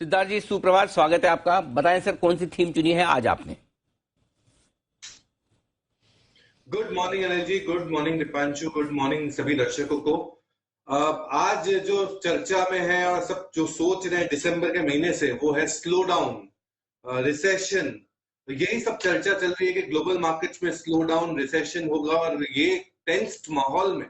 सिद्धार्थ जी, सुप्रभात, स्वागत है आपका। बताएं सर, कौन सी थीम चुनी है आज आपने? Good morning Anil ji, good morning Dipanshu, good morning सभी दर्शकों को। आज जो चर्चा में है और सब जो सोच रहे हैं दिसंबर के महीने से, वो है स्लो डाउन, रिसेशन। तो यही सब चर्चा चल रही है कि ग्लोबल मार्केट्स में स्लो डाउन, रिसेशन होगा और ये टेंस्ड माहौल में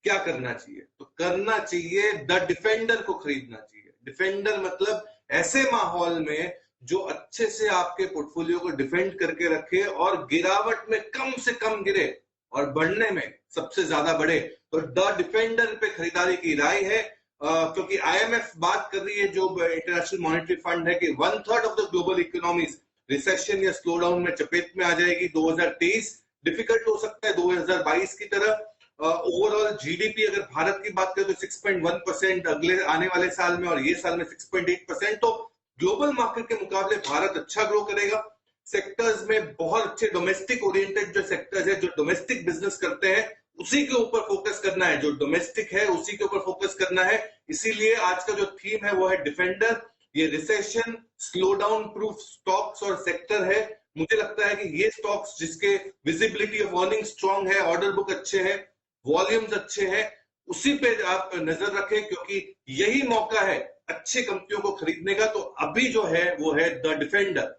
क्या करना चाहिए। तो करना चाहिए द डिफेंडर को खरीदना चाहिए। डिफेंडर मतलब ऐसे माहौल में जो अच्छे से आपके पोर्टफोलियो को डिफेंड करके रखे और गिरावट में कम से कम गिरे और बढ़ने में सबसे ज्यादा बढ़े। तो द डिफेंडर पे खरीदारी की राय है, क्योंकि आईएमएफ बात कर रही है, जो इंटरनेशनल मॉनेटरी फंड है, कि 1/3 of the global economies recession या स्लो डाउन में चपेट में आ जाएगी। 2023 डिफिकल्ट हो सकता है 2022 की तरह। ओवरऑल जीडीपी अगर भारत की बात करें तो 6.1% अगले आने वाले साल में, और ये साल में 6.8%। तो ग्लोबल मार्केट के मुकाबले भारत अच्छा ग्रो करेगा। सेक्टर्स में बहुत अच्छे डोमेस्टिक ओरिएंटेड जो सेक्टर्स है, जो डोमेस्टिक बिजनेस करते हैं, उसी के ऊपर फोकस करना है। जो डोमेस्टिक है उसी के ऊपर फोकस करना है। इसीलिए आज का जो थीम है वो है डिफेंडर। ये recession, slow down proof stocks और सेक्टर है। मुझे लगता है कि ये स्टॉक्स जिसके विजिबिलिटी ऑफ अर्निंग स्ट्रांग है, ऑर्डर बुक अच्छे हैं, वॉल्यूम्स अच्छे हैं, उसी पे आप नजर रखें, क्योंकि यही मौका है अच्छी कंपनियों को खरीदने का। तो अभी जो है वो है द डिफेंडर।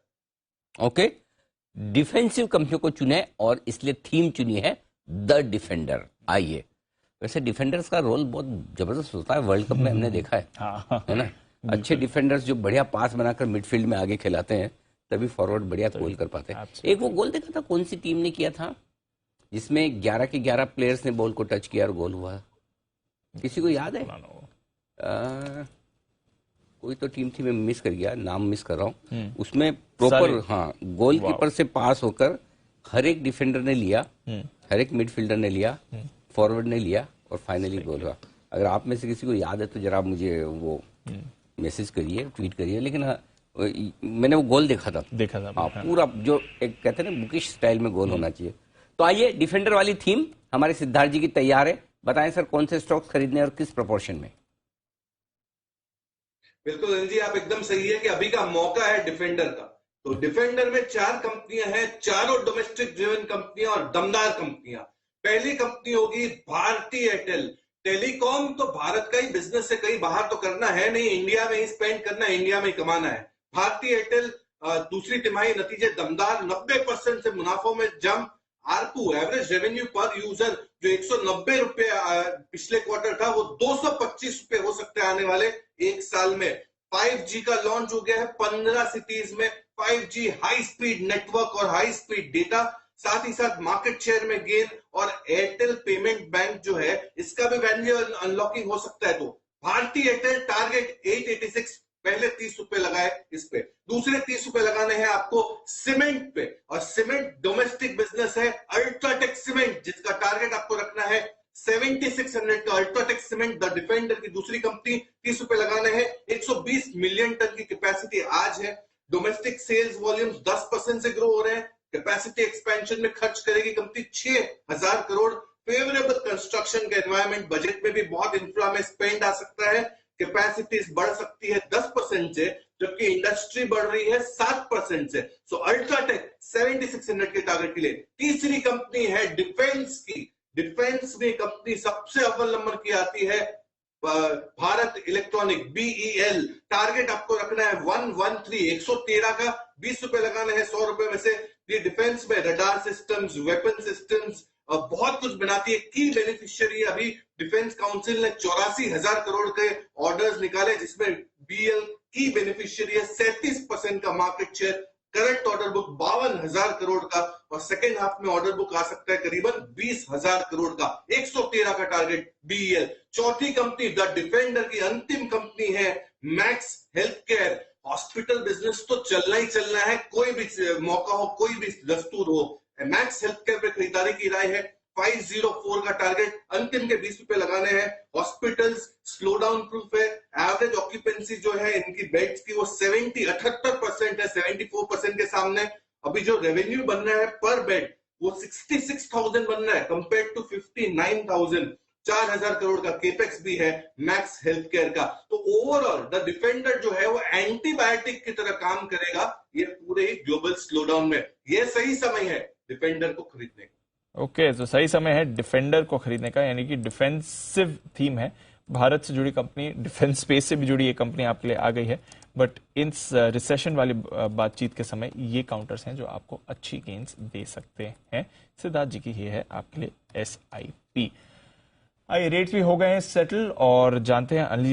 ओके, डिफेंसिव कंपनियों को चुने और इसलिए थीम चुनी है द डिफेंडर। आइए, वैसे डिफेंडर्स का रोल बहुत जबरदस्त होता है, वर्ल्ड कप में हमने देखा है ना। अच्छे डिफेंडर्स जो बढ़िया पास बनाकर मिडफील्ड में आगे खिलाते हैं, तभी फॉरवर्ड बढ़िया गोल कर पाते हैं। एक वो गोल देखा था, कौन सी टीम ने किया था, जिसमें 11 के 11 प्लेयर्स ने बॉल को टच किया और गोल हुआ? किसी को याद है? कोई तो टीम थी, मैं मिस कर गया, नाम मिस कर रहा हूँ। उसमें प्रॉपर, हाँ, गोलकीपर से पास होकर हर एक डिफेंडर ने लिया, हर एक मिडफील्डर ने लिया, फॉरवर्ड ने लिया और फाइनली गोल हुआ। अगर आप में से किसी को याद है तो जरा मुझे वो मैसेज करिए, ट्वीट करिए। लेकिन मैंने वो गोल देखा था। हाँ, पूरा जो एक कहते हैं ना बुकिश स्टाइल में गोल होना चाहिए। तो आइए, डिफेंडर वाली थीम हमारे सिद्धार्थ जी की तैयार है। बताएं सर, कौन से स्टॉक्स खरीदने और किस प्रोपोर्शन में? बिल्कुल अनिल जी, आप एकदम सही है कि अभी का मौका है डिफेंडर का। तो डिफेंडर में 4 कंपनियां हैं, चारों डोमेस्टिक ड्रिवन कंपनियां और दमदार कंपनियां। पहली कंपनी होगी भारती एयरटेल। टेलीकॉम तो भारत का ही बिजनेस है, कहीं बाहर तो करना है नहीं, इंडिया में ही स्पेंड करना है, इंडिया में ही कमाना है। भारती एयरटेल दूसरी तिमाही नतीजे दमदार, 90% से मुनाफों में जंप। आरपू, एवरेज रेवेन्यू पर यूजर, जो 190 रुपए पिछले क्वार्टर था, वो 225 रुपए हो सकते हैं आने वाले एक साल में। 5G का लॉन्च हो गया है 15 सिटीज में। 5G हाई स्पीड नेटवर्क और हाई स्पीड डेटा, साथ ही साथ मार्केट शेयर में गेन। और एयरटेल पेमेंट बैंक जो है, इसका भी वैल्यू अनलॉकिंग हो सकता है। तो भारतीय एयरटेल टारगेट 886, पहले 30 रुपए लगाए इस पे, दूसरे 30 रुपए लगाने हैं आपको सीमेंट पे। और सीमेंट डोमेस्टिक बिजनेस है, अल्ट्राटेक सीमेंट, जिसका टारगेट आपको रखना है 7600 का। अल्ट्राटेक सीमेंट द डिफेंडर की दूसरी कंपनी, 30 रुपए लगाने हैं। 120 मिलियन टन की कैपेसिटी आज है। डोमेस्टिक सेल्स वॉल्यूम्स 10% से ग्रो हो रहे हैं। कैपेसिटी एक्सपेंशन में खर्च करेगी कंपनी 6000 करोड़। फेवरेबल कंस्ट्रक्शन का एनवायरमेंट, बजट में भी बहुत इंफ्रा में स्पेंड आ सकता है। कैपेसिटीज बढ़ सकती है 10% से, जबकि इंडस्ट्री बढ़ रही है 7% से। सो अल्ट्राटेक 7600 के टारगेट के लिए। तीसरी कंपनी है डिफेंस की। डिफेंस में कंपनी सबसे अव्वल नंबर की आती है भारत इलेक्ट्रॉनिक, बीईएल। टारगेट आपको रखना है 113, 113 का, 20 रुपए लगाने हैं 100 रुपए में से। ये डिफेंस में रडार सिस्टम्स, वेपन सिस्टम्स, बहुत कुछ बनाती है। की बेनिफिशियरी, अभी डिफेंस काउंसिल ने 84,000 करोड़ के ऑर्डर्स निकाले, जिसमें बीएल की बेनिफिशियरी है। 37% का market share. Current order book 52,000 crore का, और सेकेंड हाफ में ऑर्डर बुक आ सकता है करीबन 20,000 करोड़ का। 113 का टारगेट बीएल। चौथी कंपनी द डिफेंडर की अंतिम कंपनी है max health care. Hospital business तो चलना ही चलना है, कोई भी मौका हो, कोई भी दस्तूर हो। मैक्स हेल्थ केयर पे खरीदारी की राय है। 504 का टारगेट, अंतिम के 20 रुपए लगाने हैं। हॉस्पिटल्स स्लो डाउन प्रूफ है। एवरेज ऑक्यूपेंसी जो है इनकी बेड्स की, वो 78% है, 74% के सामने। अभी जो रेवेन्यू बन रहा है पर बेड, वो 66,000 बन रहा है कंपेयर टू 59,000। 4,000 करोड़ का केपेक्स भी है मैक्स हेल्थ केयर का। तो ओवरऑल द डिफेंडर जो है वो एंटीबायोटिक की तरह काम करेगा ये पूरे ग्लोबल स्लोडाउन में। ये सही समय है डिफेंडर को खरीदने का। ओके, तो सही समय है डिफेंडर को खरीदने का, यानी कि डिफेंसिव थीम है। भारत से जुड़ी कंपनी, डिफेंस स्पेस से भी जुड़ी ये कंपनी आपके लिए आ गई है। बट इस रिसेशन वाली बातचीत के समय ये काउंटर्स हैं जो आपको अच्छी गेन्स दे सकते हैं। सिद्धार्थ जी की ये है आपके लिए SIP। आइए, रेट्स भी हो गए हैं सेटल और जानते हैं अनिल